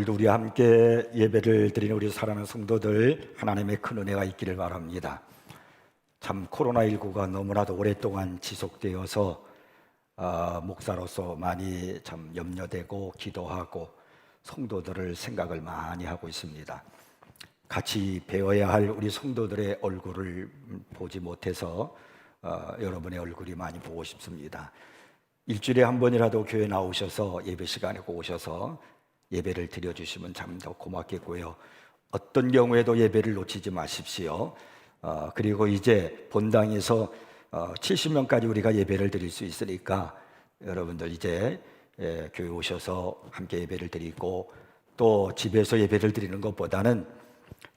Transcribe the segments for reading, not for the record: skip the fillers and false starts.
오늘도 우리 함께 예배를 드리는 우리 사랑하는 성도들, 하나님의 큰 은혜가 있기를 바랍니다. 참 코로나19가 너무나도 오랫동안 지속되어서 목사로서 많이 참 염려되고 기도하고 성도들을 생각을 많이 하고 있습니다. 같이 배워야 할 우리 성도들의 얼굴을 보지 못해서 여러분의 얼굴이 많이 보고 싶습니다. 일주일에 한 번이라도 교회 나오셔서 예배 시간에 꼭 오셔서 예배를 드려주시면 참 더 고맙겠고요. 어떤 경우에도 예배를 놓치지 마십시오. 그리고 이제 본당에서 70명까지 우리가 예배를 드릴 수 있으니까 여러분들 이제 교회 오셔서 함께 예배를 드리고, 또 집에서 예배를 드리는 것보다는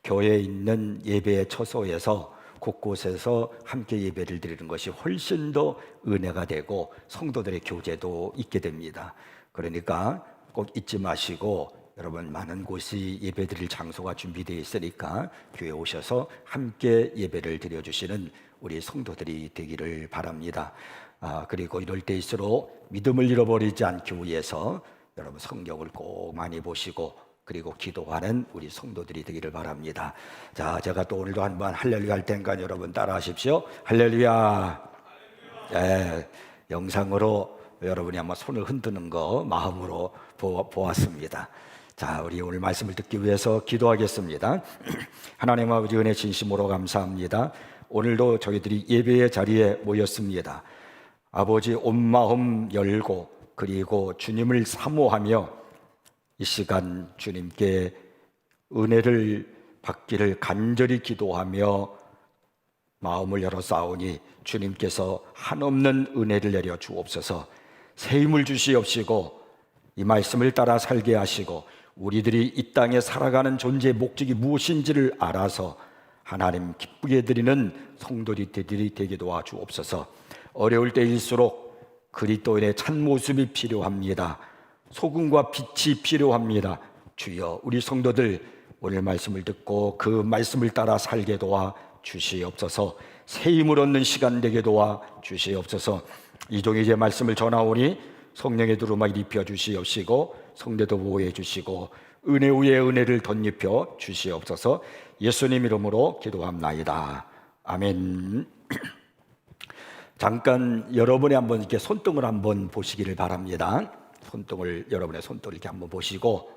교회에 있는 예배의 처소에서 곳곳에서 함께 예배를 드리는 것이 훨씬 더 은혜가 되고 성도들의 교제도 있게 됩니다. 그러니까 꼭 잊지 마시고, 여러분 많은 곳이 예배 드릴 장소가 준비되어 있으니까 교회에 오셔서 함께 예배를 드려주시는 우리 성도들이 되기를 바랍니다. 그리고 이럴 때일수록 믿음을 잃어버리지 않기 위해서 여러분 성경을 꼭 많이 보시고 그리고 기도하는 우리 성도들이 되기를 바랍니다. 자, 제가 또 오늘도 한번 할렐루야 할 테니까 여러분 따라 하십시오. 할렐루야. 네, 영상으로 여러분이 한번 손을 흔드는 거 마음으로 보았습니다. 자, 우리 오늘 말씀을 듣기 위해서 기도하겠습니다. 하나님 아버지 은혜 진심으로 감사합니다. 오늘도 저희들이 예배의 자리에 모였습니다. 아버지 온 마음 열고 그리고 주님을 사모하며 이 시간 주님께 은혜를 받기를 간절히 기도하며 마음을 열어 싸우니 주님께서 한없는 은혜를 내려 주옵소서. 새 힘을 주시옵시고 이 말씀을 따라 살게 하시고 우리들이 이 땅에 살아가는 존재의 목적이 무엇인지를 알아서 하나님 기쁘게 드리는 성도들이 되게 도와주옵소서. 어려울 때일수록 그리스도인의 참모습이 필요합니다. 소금과 빛이 필요합니다. 주여, 우리 성도들 오늘 말씀을 듣고 그 말씀을 따라 살게 도와 주시옵소서. 새 힘을 얻는 시간 되게 도와 주시옵소서. 이종이 제 말씀을 전하오니 성령의 두루마기 입혀 주시옵시고 성대도 보호해 주시고 은혜 위에 은혜를 덧입혀 주시옵소서. 예수님 이름으로 기도합나이다. 아멘. 잠깐 여러분이 한번 이렇게 손등을 한번 보시기를 바랍니다. 손등을, 여러분의 손등을 이렇게 한번 보시고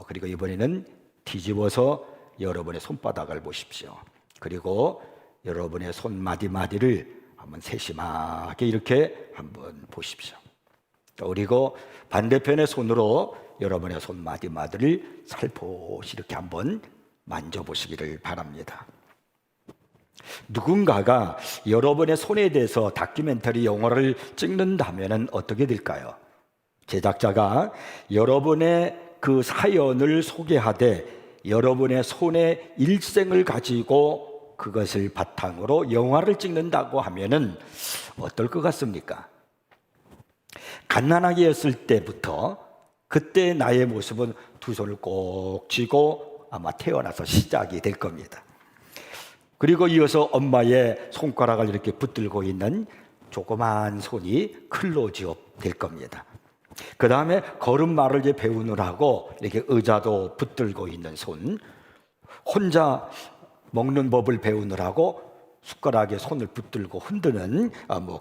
그리고 이번에는 뒤집어서 여러분의 손바닥을 보십시오. 그리고 여러분의 손마디마디를 한번 세심하게 이렇게 한번 보십시오. 그리고 반대편의 손으로 여러분의 손마디마디를 살포시 이렇게 한번 만져보시기를 바랍니다. 누군가가 여러분의 손에 대해서 다큐멘터리 영화를 찍는다면 어떻게 될까요? 제작자가 여러분의 그 사연을 소개하되 여러분의 손의 일생을 가지고 그것을 바탕으로 영화를 찍는다고 하면은 어떨 것 같습니까? 갓난아기 였을 때부터 그때 나의 모습은 두 손을 꼭 쥐고 아마 태어나서 시작이 될 겁니다. 그리고 이어서 엄마의 손가락을 이렇게 붙들고 있는 조그만 손이 클로즈업 될 겁니다. 그 다음에 걸음마를 이제 배우느라고 이렇게 의자도 붙들고 있는 손, 혼자 먹는 법을 배우느라고 숟가락에 손을 붙들고 흔드는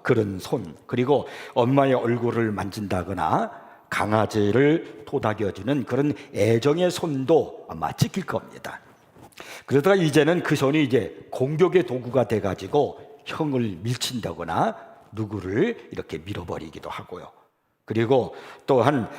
그런 손, 그리고 엄마의 얼굴을 만진다거나 강아지를 토닥여주는 그런 애정의 손도 아마 찍힐 겁니다. 그러다가 이제는 그 손이 이제 공격의 도구가 돼가지고 형을 밀친다거나 누구를 이렇게 밀어버리기도 하고요. 그리고 또한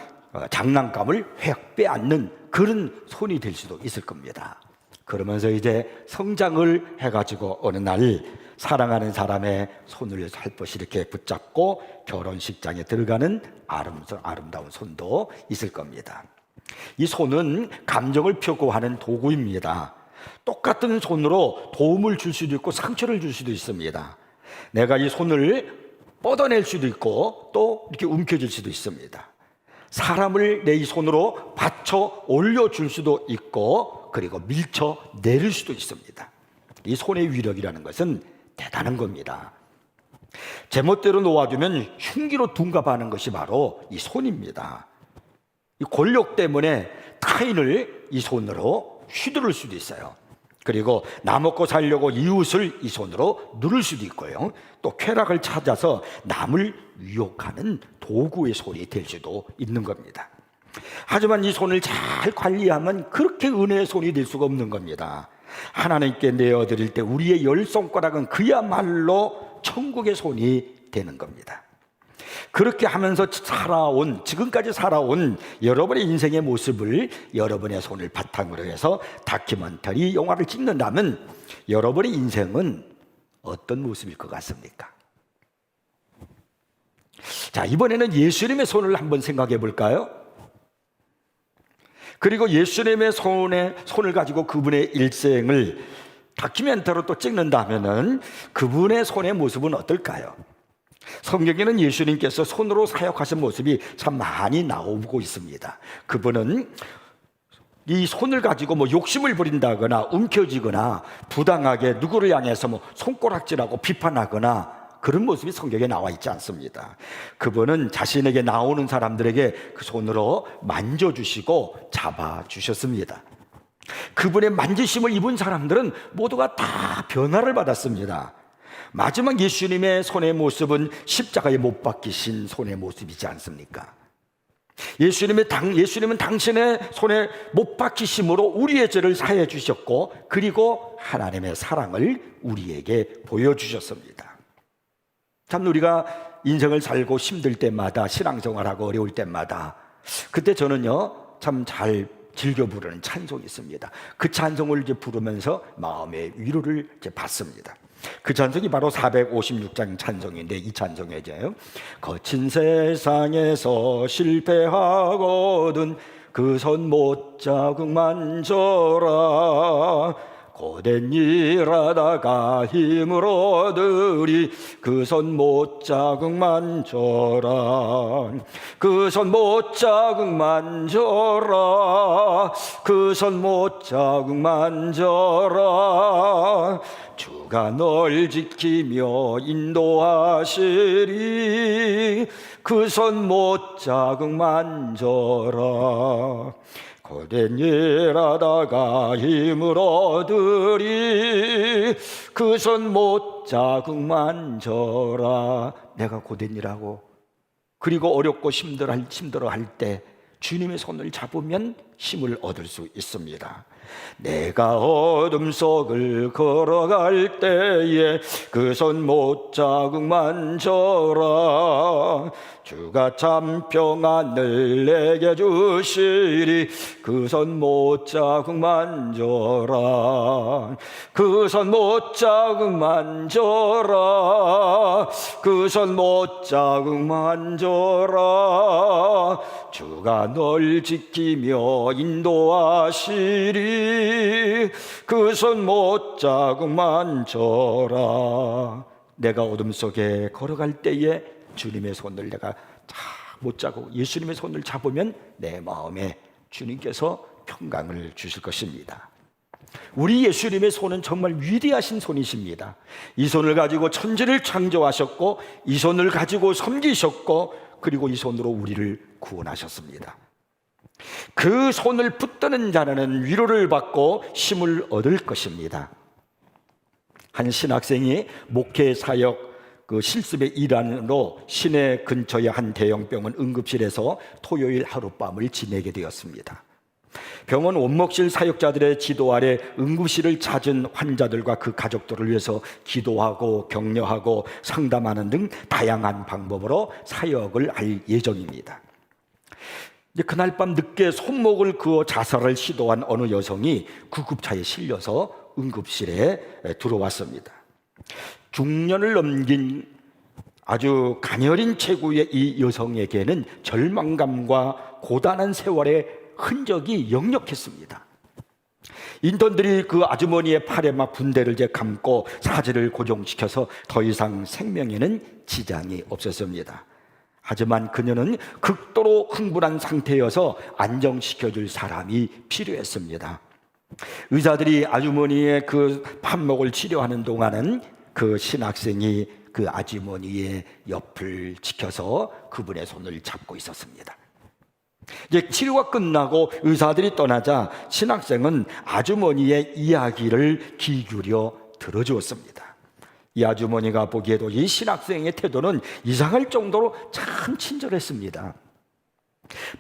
장난감을 획 빼앗는 그런 손이 될 수도 있을 겁니다. 그러면서 이제 성장을 해가지고 어느 날 사랑하는 사람의 손을 살포시 이렇게 붙잡고 결혼식장에 들어가는 아름다운 손도 있을 겁니다. 이 손은 감정을 표구하는 도구입니다. 똑같은 손으로 도움을 줄 수도 있고 상처를 줄 수도 있습니다. 내가 이 손을 뻗어낼 수도 있고 또 이렇게 움켜쥘 수도 있습니다. 사람을 내 이 손으로 받쳐 올려줄 수도 있고 그리고 밀쳐 내릴 수도 있습니다. 이 손의 위력이라는 것은 대단한 겁니다. 제멋대로 놓아두면 흉기로 둔갑하는 것이 바로 이 손입니다. 이 권력 때문에 타인을 이 손으로 휘두를 수도 있어요. 그리고 나 먹고 살려고 이웃을 이 손으로 누를 수도 있고요. 또 쾌락을 찾아서 남을 유혹하는 도구의 손이 될 수도 있는 겁니다. 하지만 이 손을 잘 관리하면 그렇게 은혜의 손이 될 수가 없는 겁니다. 하나님께 내어드릴 때 우리의 열 손가락은 그야말로 천국의 손이 되는 겁니다. 그렇게 하면서 지금까지 살아온 여러분의 인생의 모습을 여러분의 손을 바탕으로 해서 다큐멘터리 영화를 찍는다면 여러분의 인생은 어떤 모습일 것 같습니까? 자, 이번에는 예수님의 손을 한번 생각해 볼까요? 그리고 예수님의 손을 가지고 그분의 일생을 다큐멘터리로 또 찍는다면은 그분의 손의 모습은 어떨까요? 성경에는 예수님께서 손으로 사역하신 모습이 참 많이 나오고 있습니다. 그분은 이 손을 가지고 욕심을 부린다거나 움켜쥐거나 부당하게 누구를 향해서 손가락질하고 비판하거나 그런 모습이 성경에 나와 있지 않습니다. 그분은 자신에게 나오는 사람들에게 그 손으로 만져주시고 잡아주셨습니다. 그분의 만지심을 입은 사람들은 모두가 다 변화를 받았습니다. 마지막 예수님의 손의 모습은 십자가에 못 박히신 손의 모습이지 않습니까? 예수님은 당신의 손에 못 박히심으로 우리의 죄를 사해 주셨고, 그리고 하나님의 사랑을 우리에게 보여주셨습니다. 참 우리가 인생을 살고 힘들 때마다, 신앙생활하고 어려울 때마다, 그때 저는요 참 잘 즐겨 부르는 찬송이 있습니다. 그 찬송을 이제 부르면서 마음의 위로를 이제 받습니다. 그 찬송이 바로 456장 찬송인데, 이 찬송이죠. 거친 세상에서 실패하거든 그 손 못자국 만져라. 고된 일하다가 힘을 얻으리 그 손 못자국 만져라. 그 손 못자국 만져라. 그 손 못자국 만져라. 주가 널 지키며 인도하시리. 그 손 못자국 만져라. 고된 일하다가 힘을 얻으리. 그 손 못자국 만져라. 내가 고된 일하고 그리고 어렵고 힘들어할 때 주님의 손을 잡으면 힘을 얻을 수 있습니다. 내가 어둠 속을 걸어갈 때에 그 손 못자국 만져라. 주가 참 평안을 내게 주시리. 그 손 못자국 만져라. 그 손 못자국 만져라. 그 손 못자국 만져라. 주가 널 지키며 인도하시리. 그 손 못자국 만져라. 내가 어둠 속에 걸어갈 때에 주님의 손을 내가 못자국 예수님의 손을 잡으면 내 마음에 주님께서 평강을 주실 것입니다. 우리 예수님의 손은 정말 위대하신 손이십니다. 이 손을 가지고 천지를 창조하셨고, 이 손을 가지고 섬기셨고, 그리고 이 손으로 우리를 구원하셨습니다. 그 손을 붙드는 자는 위로를 받고 힘을 얻을 것입니다. 한 신학생이 목회 사역 실습의 일환으로 시내 근처의 한 대형병원 응급실에서 토요일 하룻밤을 지내게 되었습니다. 병원 원목실 사역자들의 지도 아래 응급실을 찾은 환자들과 그 가족들을 위해서 기도하고 격려하고 상담하는 등 다양한 방법으로 사역을 할 예정입니다. 그날 밤 늦게 손목을 그어 자살을 시도한 어느 여성이 구급차에 실려서 응급실에 들어왔습니다. 중년을 넘긴 아주 가녀린 체구의 이 여성에게는 절망감과 고단한 세월의 흔적이 역력했습니다. 인턴들이 그 아주머니의 팔에 막 분대를 감고 사지를 고정시켜서 더 이상 생명에는 지장이 없었습니다. 하지만 그녀는 극도로 흥분한 상태여서 안정시켜줄 사람이 필요했습니다. 의사들이 아주머니의 그 판목을 치료하는 동안은 그 신학생이 그 아주머니의 옆을 지켜서 그분의 손을 잡고 있었습니다. 이제 치료가 끝나고 의사들이 떠나자 신학생은 아주머니의 이야기를 귀 기울여 들어주었습니다. 이 아주머니가 보기에도 이 신학생의 태도는 이상할 정도로 참 친절했습니다.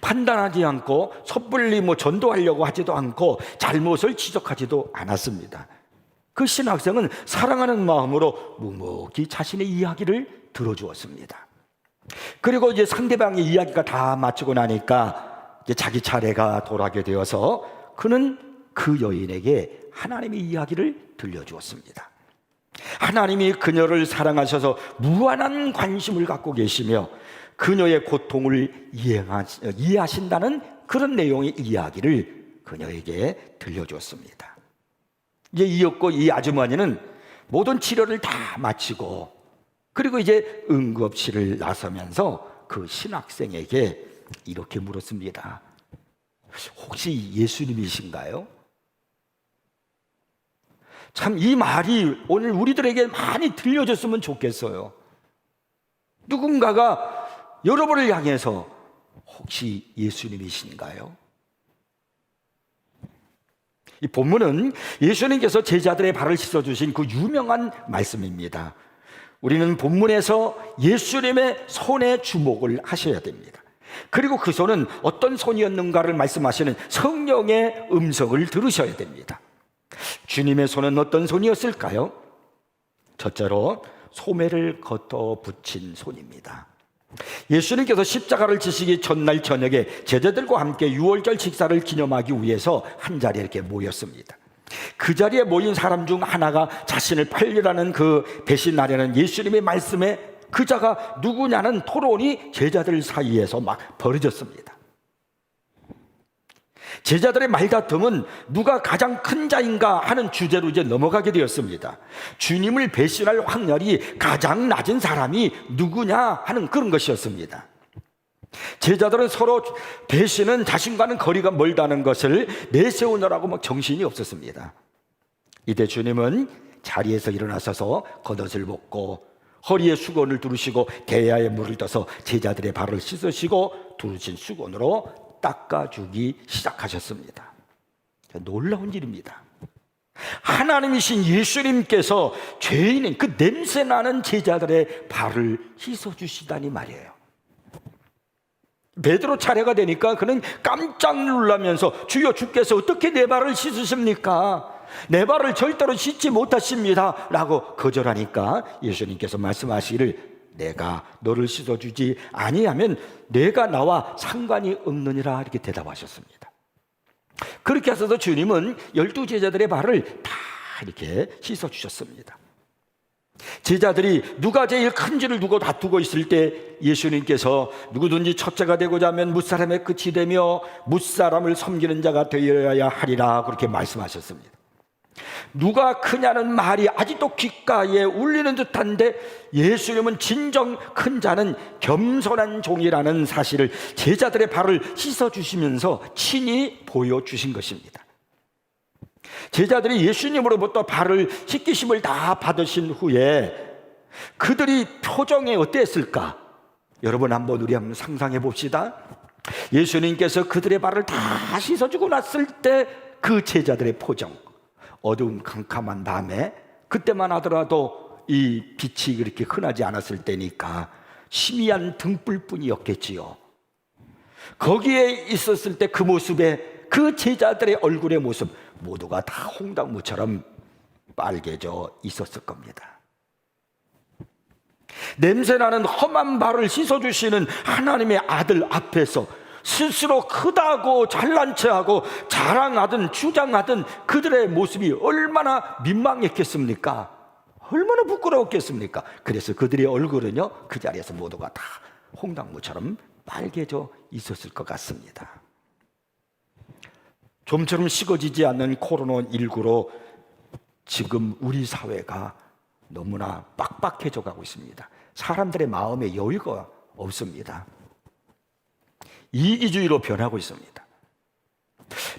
판단하지 않고 섣불리 전도하려고 하지도 않고 잘못을 지적하지도 않았습니다. 그 신학생은 사랑하는 마음으로 묵묵히 자신의 이야기를 들어주었습니다. 그리고 이제 상대방의 이야기가 다 마치고 나니까 이제 자기 차례가 돌아가게 되어서 그는 그 여인에게 하나님의 이야기를 들려주었습니다. 하나님이 그녀를 사랑하셔서 무한한 관심을 갖고 계시며 그녀의 고통을 이해하신다는 그런 내용의 이야기를 그녀에게 들려주었습니다. 이제 이었고 이 아주머니는 모든 치료를 다 마치고 그리고 이제 응급실을 나서면서 그 신학생에게 이렇게 물었습니다. 혹시 예수님이신가요? 참 이 말이 오늘 우리들에게 많이 들려줬으면 좋겠어요. 누군가가 여러분을 향해서 혹시 예수님이신가요? 이 본문은 예수님께서 제자들의 발을 씻어주신 그 유명한 말씀입니다. 우리는 본문에서 예수님의 손에 주목을 하셔야 됩니다. 그리고 그 손은 어떤 손이었는가를 말씀하시는 성령의 음성을 들으셔야 됩니다. 주님의 손은 어떤 손이었을까요? 첫째로 소매를 걷어붙인 손입니다. 예수님께서 십자가를 지시기 전날 저녁에 제자들과 함께 유월절 식사를 기념하기 위해서 한자리에 이렇게 모였습니다. 그 자리에 모인 사람 중 하나가 자신을 팔리라는 그 배신하려는 예수님의 말씀에 그 자가 누구냐는 토론이 제자들 사이에서 막 벌어졌습니다. 제자들의 말다툼은 누가 가장 큰 자인가 하는 주제로 이제 넘어가게 되었습니다. 주님을 배신할 확률이 가장 낮은 사람이 누구냐 하는 그런 것이었습니다. 제자들은 서로 배신은 자신과는 거리가 멀다는 것을 내세우느라고 막 정신이 없었습니다. 이때 주님은 자리에서 일어나셔서 겉옷을 벗고 허리에 수건을 두르시고 대야에 물을 떠서 제자들의 발을 씻으시고 두르신 수건으로 닦아주기 시작하셨습니다. 놀라운 일입니다. 하나님이신 예수님께서 죄인인 그 냄새나는 제자들의 발을 씻어주시다니 말이에요. 베드로 차례가 되니까 그는 깜짝 놀라면서 주여, 주께서 어떻게 내 발을 씻으십니까? 내 발을 절대로 씻지 못하십니다 라고 거절하니까 예수님께서 말씀하시기를 내가 너를 씻어주지 아니하면 내가 나와 상관이 없느니라 이렇게 대답하셨습니다. 그렇게 하셔서 주님은 12제자들의 발을 다 이렇게 씻어주셨습니다. 제자들이 누가 제일 큰지를 두고 다투고 있을 때 예수님께서 누구든지 첫째가 되고자 하면 무사람의 끝이 되며 무사람을 섬기는 자가 되어야 하리라 그렇게 말씀하셨습니다. 누가 크냐는 말이 아직도 귓가에 울리는 듯한데 예수님은 진정 큰 자는 겸손한 종이라는 사실을 제자들의 발을 씻어주시면서 친히 보여주신 것입니다. 제자들이 예수님으로부터 발을 씻기심을 다 받으신 후에 그들이 표정이 어땠을까? 여러분 우리 한번 상상해 봅시다. 예수님께서 그들의 발을 다 씻어주고 났을 때 그 제자들의 표정, 어두운 캄캄한 밤에 그때만 하더라도 이 빛이 그렇게 흔하지 않았을 때니까 희미한 등불뿐이었겠지요. 거기에 있었을 때 그 모습에 그 제자들의 얼굴의 모습 모두가 다 홍당무처럼 빨개져 있었을 겁니다. 냄새나는 험한 발을 씻어주시는 하나님의 아들 앞에서 스스로 크다고 잘난 체하고 자랑하든 주장하든 그들의 모습이 얼마나 민망했겠습니까? 얼마나 부끄러웠겠습니까? 그래서 그들의 얼굴은요 그 자리에서 모두가 다 홍당무처럼 빨개져 있었을 것 같습니다. 좀처럼 식어지지 않는 코로나19로 지금 우리 사회가 너무나 빡빡해져 가고 있습니다. 사람들의 마음에 여유가 없습니다. 이기주의로 변하고 있습니다.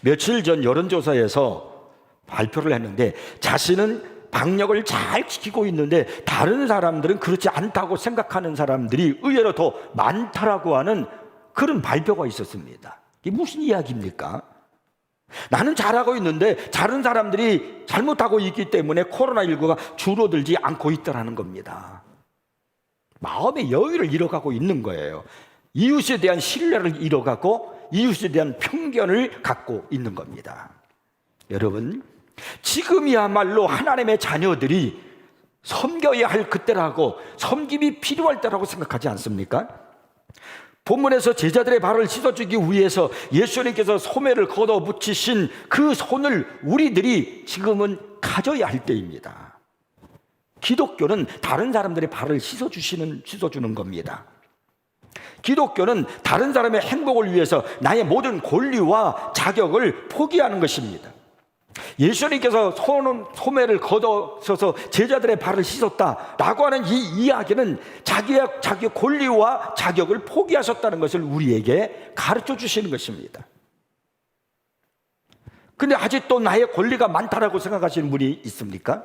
며칠 전 여론조사에서 발표를 했는데 자신은 방역을 잘 지키고 있는데 다른 사람들은 그렇지 않다고 생각하는 사람들이 의외로 더 많다라고 하는 그런 발표가 있었습니다. 이게 무슨 이야기입니까? 나는 잘하고 있는데 다른 사람들이 잘못하고 있기 때문에 코로나19가 줄어들지 않고 있다는 겁니다. 마음의 여유를 잃어가고 있는 거예요. 이웃에 대한 신뢰를 잃어가고 이웃에 대한 편견을 갖고 있는 겁니다. 여러분, 지금이야말로 하나님의 자녀들이 섬겨야 할 그때라고, 섬김이 필요할 때라고 생각하지 않습니까? 본문에서 제자들의 발을 씻어주기 위해서 예수님께서 소매를 걷어붙이신 그 손을 우리들이 지금은 가져야 할 때입니다. 기독교는 다른 사람들의 발을 씻어주는 겁니다. 기독교는 다른 사람의 행복을 위해서 나의 모든 권리와 자격을 포기하는 것입니다. 예수님께서 소매를 걷어서서 제자들의 발을 씻었다라고 하는 이 이야기는 자기의 권리와 자격을 포기하셨다는 것을 우리에게 가르쳐 주시는 것입니다. 근데 아직도 나의 권리가 많다라고 생각하시는 분이 있습니까?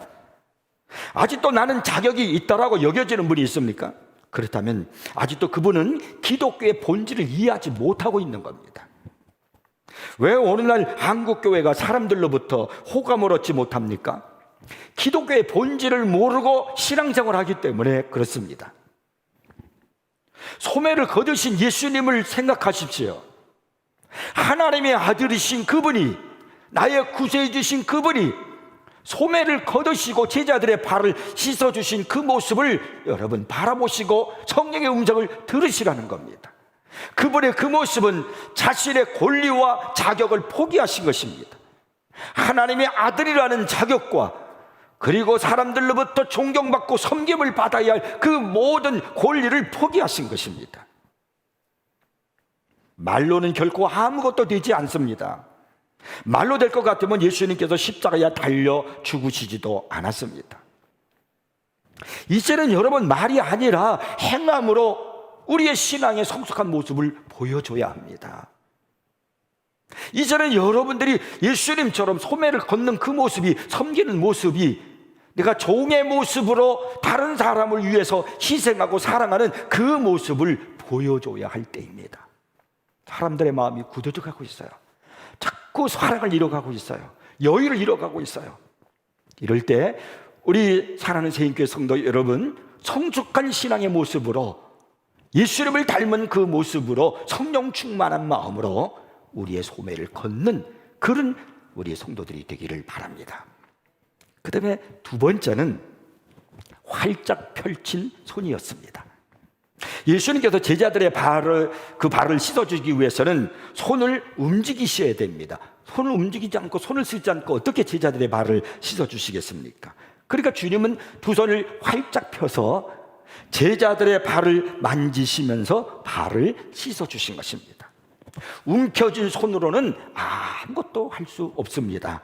아직도 나는 자격이 있다라고 여겨지는 분이 있습니까? 그렇다면 아직도 그분은 기독교의 본질을 이해하지 못하고 있는 겁니다. 왜 오늘날 한국교회가 사람들로부터 호감을 얻지 못합니까? 기독교의 본질을 모르고 신앙생활을 하기 때문에 그렇습니다. 소매를 거두신 예수님을 생각하십시오. 하나님의 아들이신 그분이, 나의 구세주신 그분이 소매를 거두시고 제자들의 발을 씻어주신 그 모습을 여러분 바라보시고 성령의 음성을 들으시라는 겁니다. 그분의 그 모습은 자신의 권리와 자격을 포기하신 것입니다. 하나님의 아들이라는 자격과 그리고 사람들로부터 존경받고 섬김을 받아야 할 그 모든 권리를 포기하신 것입니다. 말로는 결코 아무것도 되지 않습니다. 말로 될 것 같으면 예수님께서 십자가에 달려 죽으시지도 않았습니다. 이제는 여러분 말이 아니라 행함으로 우리의 신앙의 성숙한 모습을 보여줘야 합니다. 이제는 여러분들이 예수님처럼 소매를 걷는 그 모습이, 섬기는 모습이 내가 종의 모습으로 다른 사람을 위해서 희생하고 사랑하는 그 모습을 보여줘야 할 때입니다. 사람들의 마음이 굳어져 가고 있어요. 자꾸 사랑을 잃어가고 있어요. 여유를 잃어가고 있어요. 이럴 때 우리 사랑하는 새인교회 성도 여러분, 성숙한 신앙의 모습으로 예수님을 닮은 그 모습으로 성령 충만한 마음으로 우리의 소매를 걷는 그런 우리의 성도들이 되기를 바랍니다. 그 다음에 두 번째는 활짝 펼친 손이었습니다. 예수님께서 제자들의 발을 씻어주기 위해서는 손을 움직이셔야 됩니다. 손을 움직이지 않고 손을 쓰지 않고 어떻게 제자들의 발을 씻어주시겠습니까? 그러니까 주님은 두 손을 활짝 펴서 제자들의 발을 만지시면서 발을 씻어주신 것입니다. 움켜쥔 손으로는 아무것도 할 수 없습니다.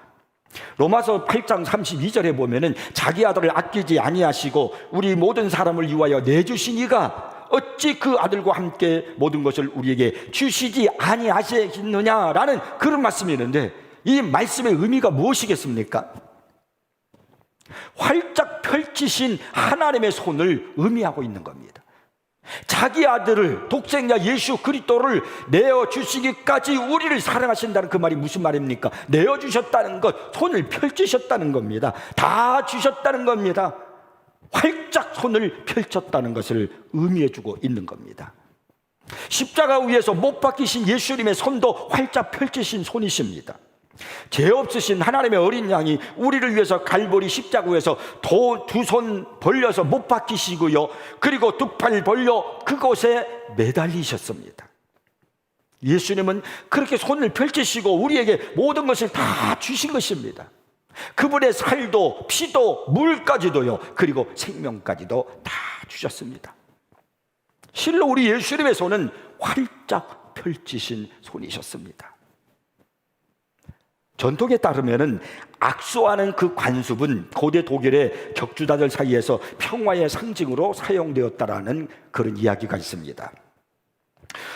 로마서 8장 32절에 보면은 자기 아들을 아끼지 아니하시고 우리 모든 사람을 위하여 내주신 이가 어찌 그 아들과 함께 모든 것을 우리에게 주시지 아니하시겠느냐라는 그런 말씀이 있는데, 이 말씀의 의미가 무엇이겠습니까? 활짝 펼치신 하나님의 손을 의미하고 있는 겁니다. 자기 아들을, 독생자 예수 그리스도를 내어주시기까지 우리를 사랑하신다는 그 말이 무슨 말입니까? 내어주셨다는 것, 손을 펼치셨다는 겁니다. 다 주셨다는 겁니다. 활짝 손을 펼쳤다는 것을 의미해주고 있는 겁니다. 십자가 위에서 못 박히신 예수님의 손도 활짝 펼치신 손이십니다. 죄 없으신 하나님의 어린 양이 우리를 위해서 갈보리 십자가에서 두 손 벌려서 못 박히시고요, 그리고 두 팔 벌려 그곳에 매달리셨습니다. 예수님은 그렇게 손을 펼치시고 우리에게 모든 것을 다 주신 것입니다. 그분의 살도 피도 물까지도요, 그리고 생명까지도 다 주셨습니다. 실로 우리 예수님의 손은 활짝 펼치신 손이셨습니다. 전통에 따르면은 악수하는 그 관습은 고대 독일의 격주자들 사이에서 평화의 상징으로 사용되었다라는 그런 이야기가 있습니다.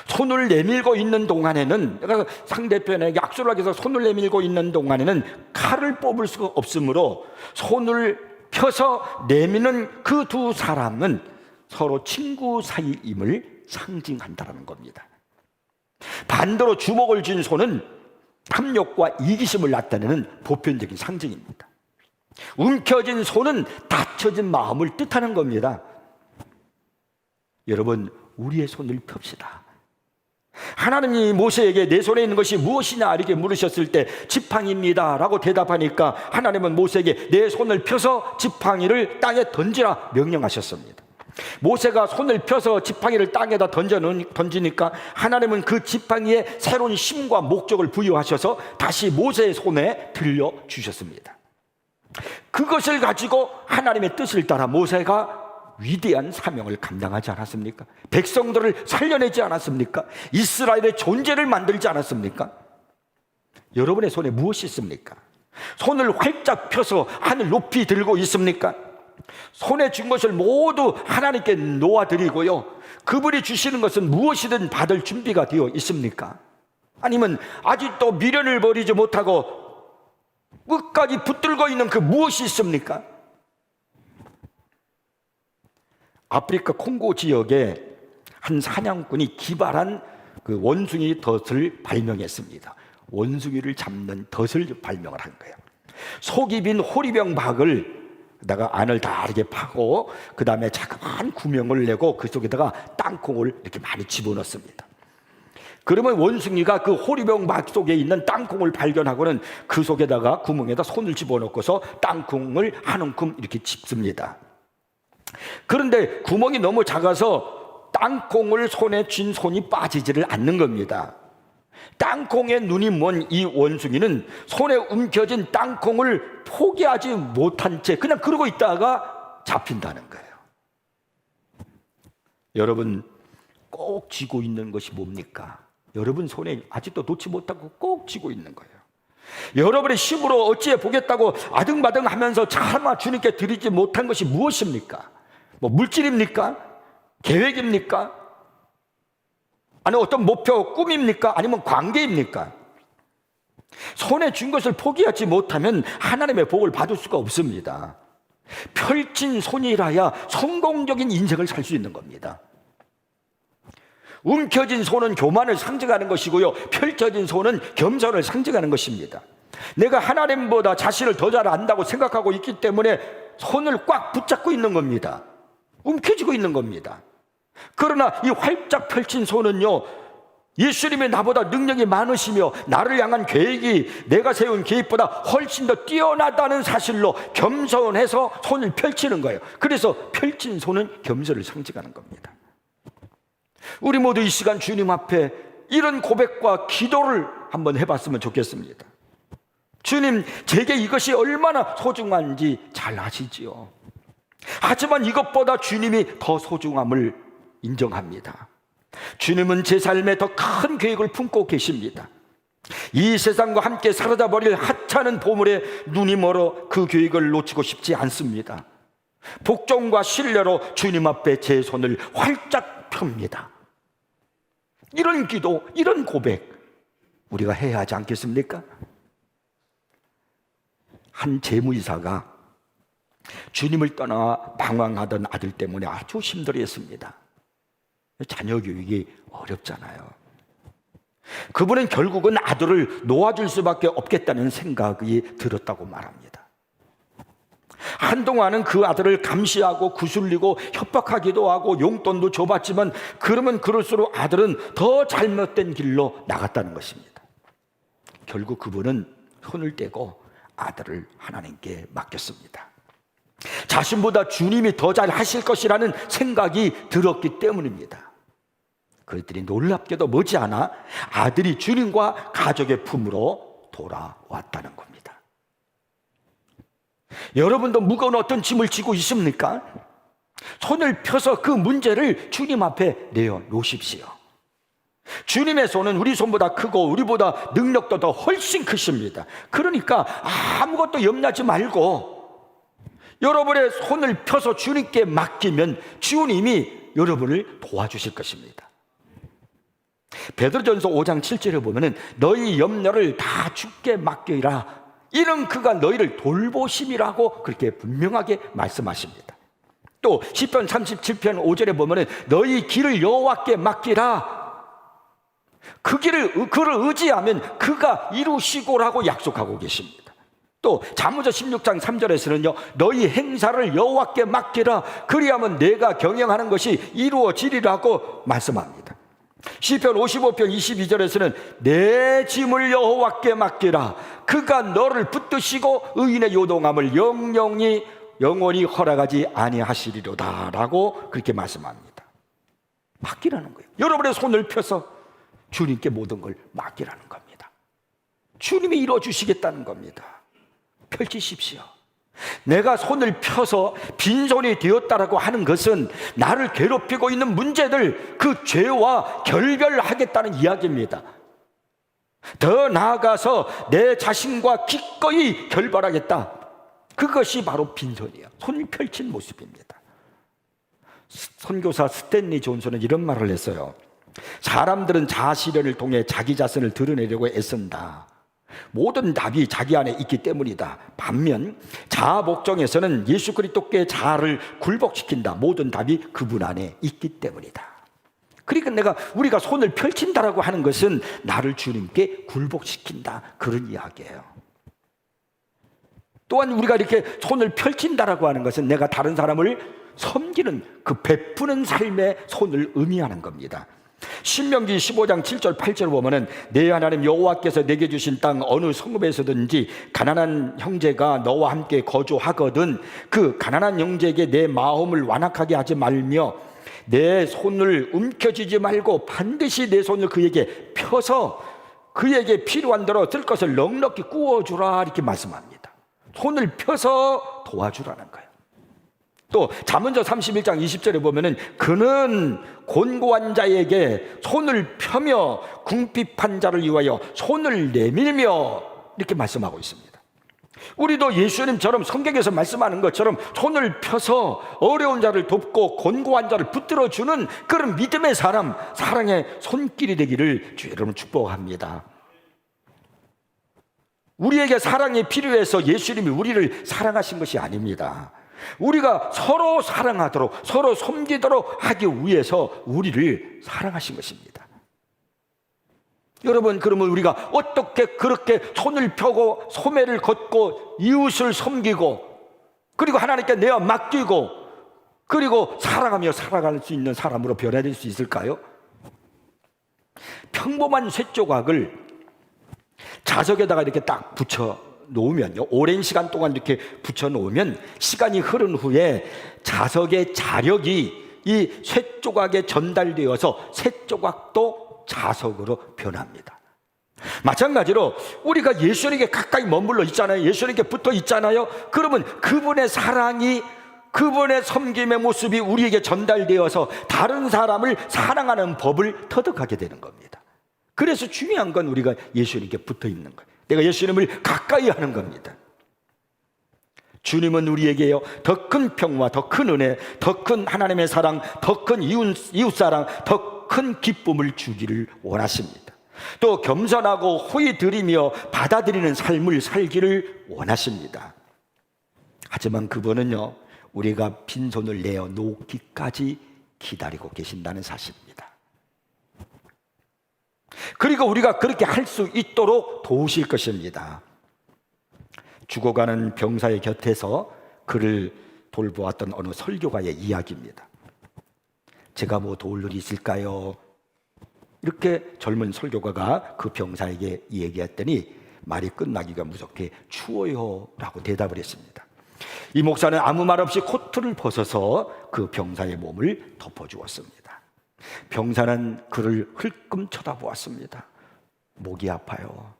손을 내밀고 있는 동안에는, 그러니까 상대편에게 악수를 하기 위해서 손을 내밀고 있는 동안에는 칼을 뽑을 수가 없으므로 손을 펴서 내미는 그 두 사람은 서로 친구 사이임을 상징한다는 겁니다. 반대로 주먹을 쥔 손은 탐욕과 이기심을 나타내는 보편적인 상징입니다. 움켜진 손은 닫혀진 마음을 뜻하는 겁니다. 여러분, 우리의 손을 펴읍시다. 하나님이 모세에게 내 손에 있는 것이 무엇이냐 이렇게 물으셨을 때 지팡이입니다 라고 대답하니까 하나님은 모세에게 내 손을 펴서 지팡이를 땅에 던지라 명령하셨습니다. 모세가 손을 펴서 지팡이를 땅에다 던지니까 하나님은 그 지팡이에 새로운 힘과 목적을 부여하셔서 다시 모세의 손에 들려주셨습니다. 그것을 가지고 하나님의 뜻을 따라 모세가 위대한 사명을 감당하지 않았습니까? 백성들을 살려내지 않았습니까? 이스라엘의 존재를 만들지 않았습니까? 여러분의 손에 무엇이 있습니까? 손을 활짝 펴서 하늘 높이 들고 있습니까? 손에 준 것을 모두 하나님께 놓아드리고요, 그분이 주시는 것은 무엇이든 받을 준비가 되어 있습니까? 아니면 아직도 미련을 버리지 못하고 끝까지 붙들고 있는 그 무엇이 있습니까? 아프리카 콩고 지역에 한 사냥꾼이 기발한 그 원숭이 덫을 발명했습니다. 원숭이를 잡는 덫을 발명을 한 거예요. 속이 빈 호리병 박을 다가 안을 다 이렇게 파고 그 다음에 자그마한 구멍을 내고 그 속에다가 땅콩을 이렇게 많이 집어넣습니다. 그러면 원숭이가 그 호리병 박 속에 있는 땅콩을 발견하고는 그 속에다가 구멍에다 손을 집어넣고서 땅콩을 한 움큼 이렇게 집습니다. 그런데 구멍이 너무 작아서 땅콩을 손에 쥔 손이 빠지지를 않는 겁니다. 땅콩에 눈이 먼 이 원숭이는 손에 움켜진 땅콩을 포기하지 못한 채 그냥 그러고 있다가 잡힌다는 거예요. 여러분, 꼭 쥐고 있는 것이 뭡니까? 여러분 손에 아직도 놓지 못하고 꼭 쥐고 있는 거예요. 여러분의 힘으로 어찌해 보겠다고 아등바등 하면서 차마 주님께 드리지 못한 것이 무엇입니까? 뭐 물질입니까? 계획입니까? 아니 어떤 목표, 꿈입니까? 아니면 관계입니까? 손에 쥔 것을 포기하지 못하면 하나님의 복을 받을 수가 없습니다. 펼친 손이라야 성공적인 인생을 살 수 있는 겁니다. 움켜진 손은 교만을 상징하는 것이고요, 펼쳐진 손은 겸손을 상징하는 것입니다. 내가 하나님보다 자신을 더 잘 안다고 생각하고 있기 때문에 손을 꽉 붙잡고 있는 겁니다. 움켜쥐고 있는 겁니다. 그러나 이 활짝 펼친 손은요, 예수님이 나보다 능력이 많으시며 나를 향한 계획이 내가 세운 계획보다 훨씬 더 뛰어나다는 사실로 겸손해서 손을 펼치는 거예요. 그래서 펼친 손은 겸손을 상징하는 겁니다. 우리 모두 이 시간 주님 앞에 이런 고백과 기도를 한번 해봤으면 좋겠습니다. 주님, 제게 이것이 얼마나 소중한지 잘 아시지요. 하지만 이것보다 주님이 더 소중함을 인정합니다. 주님은 제 삶에 더 큰 계획을 품고 계십니다. 이 세상과 함께 사라져 버릴 하찮은 보물에 눈이 멀어 그 계획을 놓치고 싶지 않습니다. 복종과 신뢰로 주님 앞에 제 손을 활짝 펴니다. 이런 기도, 이런 고백 우리가 해야 하지 않겠습니까? 한 재무이사가 주님을 떠나 방황하던 아들 때문에 아주 힘들어했습니다. 자녀 교육이 어렵잖아요. 그분은 결국은 아들을 놓아줄 수밖에 없겠다는 생각이 들었다고 말합니다. 한동안은 그 아들을 감시하고 구슬리고 협박하기도 하고 용돈도 줘봤지만 그러면 그럴수록 아들은 더 잘못된 길로 나갔다는 것입니다. 결국 그분은 손을 떼고 아들을 하나님께 맡겼습니다. 자신보다 주님이 더 잘 하실 것이라는 생각이 들었기 때문입니다. 그들이 놀랍게도 머지않아 아들이 주님과 가족의 품으로 돌아왔다는 겁니다. 여러분도 무거운 어떤 짐을 지고 있습니까? 손을 펴서 그 문제를 주님 앞에 내어놓으십시오. 주님의 손은 우리 손보다 크고 우리보다 능력도 더 훨씬 크십니다. 그러니까 아무것도 염려하지 말고 여러분의 손을 펴서 주님께 맡기면 주님이 여러분을 도와주실 것입니다. 베드로전서 5장 7절에 보면은 너희 염려를 다 주께 맡기라, 이는 그가 너희를 돌보심이라고 그렇게 분명하게 말씀하십니다. 또 시편 37편 5절에 보면은 너희 길을 여호와께 맡기라, 그를 의지하면 그가 이루시고라고 약속하고 계십니다. 또 잠언서 16장 3절에서는요, 너희 행사를 여호와께 맡기라, 그리하면 내가 경영하는 것이 이루어지리라고 말씀합니다. 시편 55편 22절에서는 내 짐을 여호와께 맡기라, 그가 너를 붙드시고 의인의 요동함을 영원히 허락하지 아니하시리로다 라고 그렇게 말씀합니다. 맡기라는 거예요. 여러분의 손을 펴서 주님께 모든 걸 맡기라는 겁니다. 주님이 이루어주시겠다는 겁니다. 펼치십시오. 내가 손을 펴서 빈손이 되었다라고 하는 것은 나를 괴롭히고 있는 문제들, 그 죄와 결별하겠다는 이야기입니다. 더 나아가서 내 자신과 기꺼이 결별하겠다. 그것이 바로 빈손이에요. 손을 펼친 모습입니다. 선교사 스탠리 존슨은 이런 말을 했어요. 사람들은 자아실현을 통해 자기 자신을 드러내려고 애쓴다. 모든 답이 자기 안에 있기 때문이다. 반면 자아 복종에서는 예수 그리스도께 자아를 굴복시킨다. 모든 답이 그분 안에 있기 때문이다. 그러니까 우리가 손을 펼친다라고 하는 것은 나를 주님께 굴복시킨다, 그런 이야기예요. 또한 우리가 이렇게 손을 펼친다라고 하는 것은 내가 다른 사람을 섬기는, 그 베푸는 삶의 손을 의미하는 겁니다. 신명기 15장 7절 8절 보면은 내 하나님 여호와께서 내게 주신 땅 어느 성읍에서든지 가난한 형제가 너와 함께 거주하거든 그 가난한 형제에게 내 마음을 완악하게 하지 말며 내 손을 움켜쥐지 말고 반드시 내 손을 그에게 펴서 그에게 필요한 대로 쓸 것을 넉넉히 구워주라, 이렇게 말씀합니다. 손을 펴서 도와주라는 거예요. 또 잠언서 31장 20절에 보면은 그는 곤고한 자에게 손을 펴며 궁핍한 자를 위하여 손을 내밀며, 이렇게 말씀하고 있습니다. 우리도 예수님처럼 성경에서 말씀하는 것처럼 손을 펴서 어려운 자를 돕고 곤고한 자를 붙들어주는 그런 믿음의 사람, 사랑의 손길이 되기를 주 여러분 축복합니다. 우리에게 사랑이 필요해서 예수님이 우리를 사랑하신 것이 아닙니다. 우리가 서로 사랑하도록, 서로 섬기도록 하기 위해서 우리를 사랑하신 것입니다. 여러분, 그러면 우리가 어떻게 그렇게 손을 펴고 소매를 걷고 이웃을 섬기고 그리고 하나님께 내어 맡기고 그리고 사랑하며 살아갈 수 있는 사람으로 변화될 수 있을까요? 평범한 쇠조각을 자석에다가 이렇게 딱 붙여 놓으면요, 오랜 시간 동안 이렇게 붙여 놓으면 시간이 흐른 후에 자석의 자력이 이 쇠조각에 전달되어서 쇠조각도 자석으로 변합니다. 마찬가지로 우리가 예수님께 가까이 머물러 있잖아요. 예수님께 붙어 있잖아요. 그러면 그분의 사랑이, 그분의 섬김의 모습이 우리에게 전달되어서 다른 사람을 사랑하는 법을 터득하게 되는 겁니다. 그래서 중요한 건 우리가 예수님께 붙어 있는 거예요. 내가 예수님을 가까이 하는 겁니다. 주님은 우리에게요, 더 큰 평화, 더 큰 은혜, 더 큰 하나님의 사랑, 더 큰 이웃사랑, 더 큰 기쁨을 주기를 원하십니다. 또 겸손하고 호의 드리며 받아들이는 삶을 살기를 원하십니다. 하지만 그분은요, 우리가 빈손을 내어 놓기까지 기다리고 계신다는 사실입니다. 그리고 우리가 그렇게 할 수 있도록 도우실 것입니다. 죽어가는 병사의 곁에서 그를 돌보았던 어느 설교가의 이야기입니다. 제가 뭐 도울 일이 있을까요? 이렇게 젊은 설교가가 그 병사에게 얘기했더니 말이 끝나기가 무섭게 추워요 라고 대답을 했습니다. 이 목사는 아무 말 없이 코트를 벗어서 그 병사의 몸을 덮어주었습니다. 병사는 그를 흘끔 쳐다보았습니다. 목이 아파요.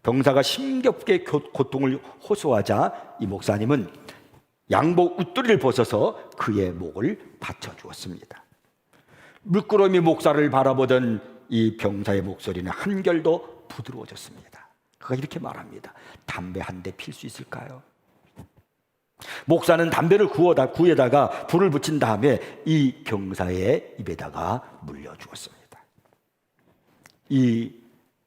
병사가 힘겹게 고통을 호소하자 이 목사님은 양복 웃두리를 벗어서 그의 목을 받쳐주었습니다. 물끄러미 목사를 바라보던 이 병사의 목소리는 한결더 부드러워졌습니다. 그가 이렇게 말합니다. 담배 한 대 필 수 있을까요? 목사는 담배를 구에다가 불을 붙인 다음에 이 병사의 입에다가 물려주었습니다. 이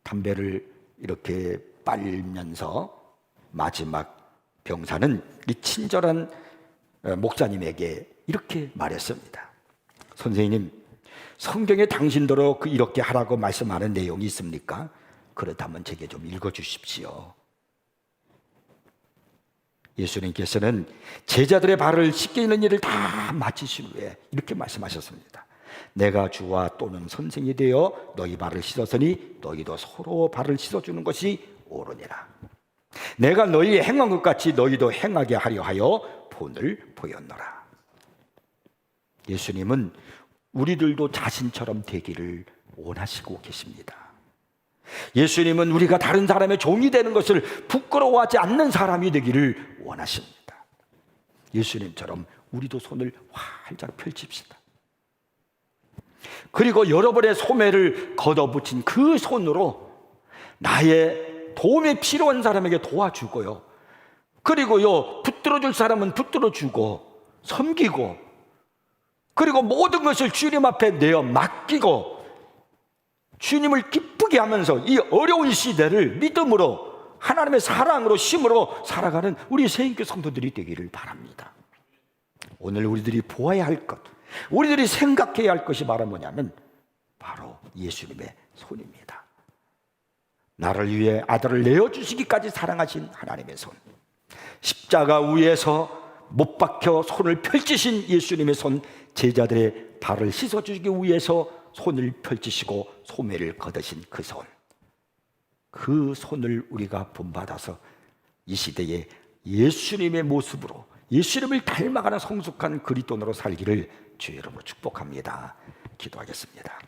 담배를 이렇게 빨면서 마지막 병사는 이 친절한 목사님에게 이렇게 말했습니다. 선생님, 성경에 당신대로 이렇게 하라고 말씀하는 내용이 있습니까? 그렇다면 제게 좀 읽어주십시오. 예수님께서는 제자들의 발을 씻기는 일을 다 마치신 후에 이렇게 말씀하셨습니다. 내가 주와 또는 선생이 되어 너희 발을 씻었으니 너희도 서로 발을 씻어주는 것이 옳으니라. 내가 너희 행한 것 같이 너희도 행하게 하려 하여 본을 보였노라. 예수님은 우리들도 자신처럼 되기를 원하시고 계십니다. 예수님은 우리가 다른 사람의 종이 되는 것을 부끄러워하지 않는 사람이 되기를 원하십니다. 예수님처럼 우리도 손을 활짝 펼칩시다. 그리고 여러분의 소매를 걷어붙인 그 손으로 나의 도움이 필요한 사람에게 도와주고요. 그리고요, 붙들어줄 사람은 붙들어주고 섬기고, 그리고 모든 것을 주님 앞에 내어 맡기고 주님을 기쁘게 하면서 이 어려운 시대를 믿음으로, 하나님의 사랑으로, 힘으로 살아가는 우리 새인교 성도들이 되기를 바랍니다. 오늘 우리들이 보아야 할 것, 우리들이 생각해야 할 것이 바로 뭐냐면 바로 예수님의 손입니다. 나를 위해 아들을 내어주시기까지 사랑하신 하나님의 손, 십자가 위에서 못 박혀 손을 펼치신 예수님의 손, 제자들의 발을 씻어주기 위해서 손을 펼치시고 소매를 걷으신 그 손, 그 손을 우리가 본받아서 이 시대에 예수님의 모습으로, 예수님을 닮아가는 성숙한 그리스도인으로 살기를 주의 이름으로 축복합니다. 기도하겠습니다.